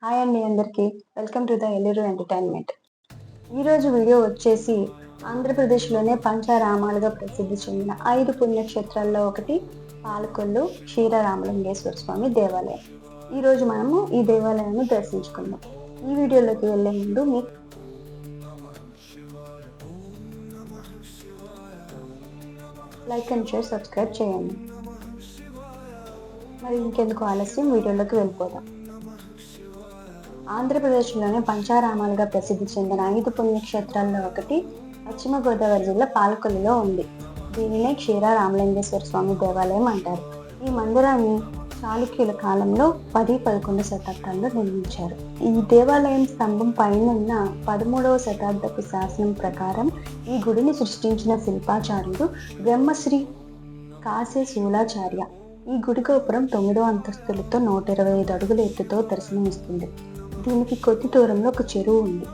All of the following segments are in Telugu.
హాయ్ అండి అందరికీ. Welcome to the Elluru entertainment. ఈరోజు వీడియో వచ్చేసి ఆంధ్రప్రదేశ్లోనే పంచారామాలుగా ప్రసిద్ధి చెందిన 5 పుణ్యక్షేత్రాల్లో ఒకటి పాలకొల్లు క్షీరరామలింగేశ్వర స్వామి దేవాలయం. ఈరోజు మనము ఈ దేవాలయాన్ని దర్శించుకుందాం. ఈ వీడియోలోకి వెళ్ళే ముందు మీకు లైక్ అండ్ షేర్, సబ్స్క్రైబ్ చేయండి. మరి ఇంకెందుకు ఆలస్యం, వీడియోలోకి వెళ్ళిపోదాం. ఆంధ్రప్రదేశ్లోనే పంచారామాలుగా ప్రసిద్ధి చెందిన 5 పుణ్యక్షేత్రాల్లో ఒకటి పశ్చిమ గోదావరి జిల్లా పాలకొల్లులో ఉంది. దీనినే క్షీరరామలింగేశ్వర స్వామి దేవాలయం అంటారు. ఈ మందిరాన్ని చాళుక్యుల కాలంలో 10-11 శతాబ్దాల్లో నిర్మించారు. ఈ దేవాలయం స్తంభం పైనున్న 13వ శతాబ్దపు శాసనం ప్రకారం ఈ గుడిని సృష్టించిన శిల్పాచార్యుడు బ్రహ్మశ్రీ కాశే శూలాచార్య. ఈ గుడి గోపురం 9వ అంతస్తులతో 125 అడుగుల ఎత్తుతో దర్శనమిస్తుంది. దీనికి కొద్ది దూరంలో ఒక చెరువు ఉంది.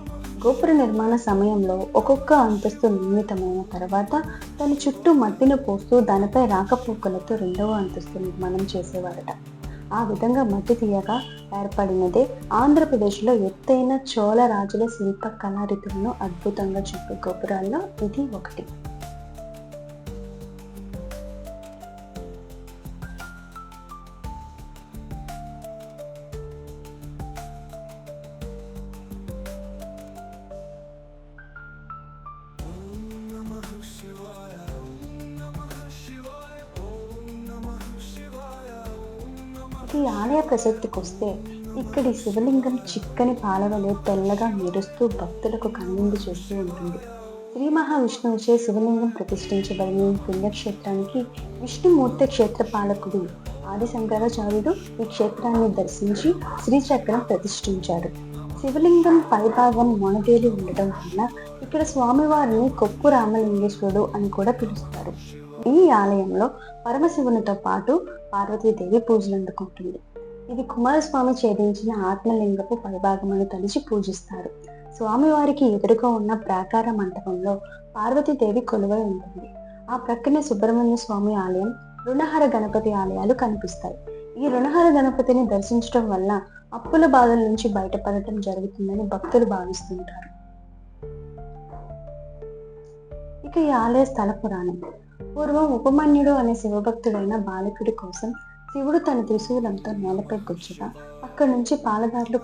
గోపుర నిర్మాణ సమయంలో ఒక్కొక్క అంతస్తు నిర్మితమైన తర్వాత దాని చుట్టూ మట్టిని పోస్తూ దానిపై రాకపోకలతో 2వ అంతస్తు నిర్మాణం చేసేవారట. ఆ విధంగా మట్టి తీయగా ఏర్పడినదే ఆంధ్రప్రదేశ్లో ఎత్తైన చోళ రాజుల శిల్ప కళారీతులను అద్భుతంగా చూపే గోపురాల్లో ఇది ఒకటి. ఈ ఆలయ ప్రసక్తికి వస్తే ఇక్కడి శివలింగం చిక్కని పాలవలే తెల్లగా మెరుస్తూ భక్తులకు కనువిందు చేస్తూ ఉంటుంది. శ్రీ మహావిష్ణువుచే శివలింగం ప్రతిష్ఠించబడిన ఈ పుణ్యక్షేత్రానికి విష్ణుమూర్తి క్షేత్రపాలకుడు ఆది శంకరాచార్యుడు ఈ క్షేత్రాన్ని దర్శించి శ్రీచక్రం ప్రతిష్ఠించాడు. శివలింగం పైభాగం మొనతేలి ఉండటం వల్ల ఇక్కడ స్వామివారిని కొప్పు రామలింగేశ్వరుడు అని కూడా పిలుస్తారు. ఈ ఆలయంలో పరమశివునితో పాటు పార్వతీదేవి పూజలు అందుకుంటుంది. ఇది కుమారస్వామి ఛేదించిన ఆత్మలింగపు పైభాగమని తలిచి పూజిస్తారు. స్వామివారికి ఎదురుగా ఉన్న ప్రాకార మంటపంలో పార్వతీదేవి కొలువై ఉంటుంది. ఆ ప్రక్కనే సుబ్రహ్మణ్య స్వామి ఆలయం, రుణహర గణపతి ఆలయాలు కనిపిస్తాయి. ఈ రుణహర గణపతిని దర్శించడం వల్ల అప్పుల బాధల నుంచి బయటపడటం జరుగుతుందని భక్తులు భావిస్తుంటారు. ఇక ఈ ఆలయ స్థల పురాణం. పూర్వం ఉపమన్యుడు అనే శివభక్తుడైన బాలకుడి కోసం శివుడు తన త్రిశూలంతో నేలపై గుచ్చగా అక్కడి నుంచి పాలదారులు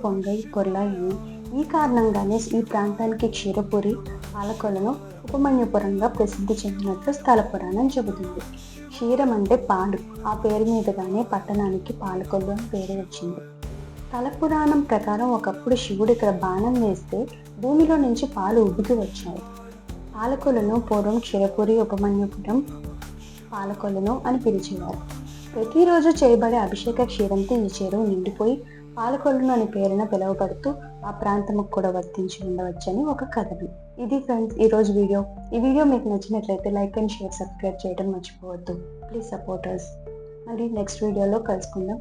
పొర్లాయని, ఈ కారణంగానే ఈ ప్రాంతానికి క్షీరపురి, పాలకొలను ఉపమన్యపురంగా ప్రసిద్ధి చెందినట్లు స్థల పురాణం చెబుతుంది. క్షీరం అంటే పాలు, ఆ పేరు మీదుగానే పట్టణానికి పాలకొల్లు అని పేరు వచ్చింది. స్థల పురాణం ప్రకారం ఒకప్పుడు శివుడు ఇక్కడ బాణం వేస్తే భూమిలో నుంచి పాలు ఉబికి వచ్చాయి. పాలకొలను పూర్వం క్షీరపురి, ఉపమన్యపురం, పాలకొలను అని పిలిచేవారు. ప్రతిరోజు చేయబడే అభిషేక క్షీరంతో ఈ చెరువు నిండిపోయి పాలకొలను అని పేరున పిలువబడుతూ ఆ ప్రాంతముకు కూడా వర్తించి ఉండవచ్చని ఒక కథనం. ఇది ఫ్రెండ్స్ ఈరోజు వీడియో. ఈ వీడియో మీకు నచ్చినట్లయితే లైక్ అండ్ షేర్, సబ్స్క్రైబ్ చేయడం మర్చిపోవద్దు. Please support us. మళ్ళీ నెక్స్ట్ వీడియోలో కలుసుకుందాం.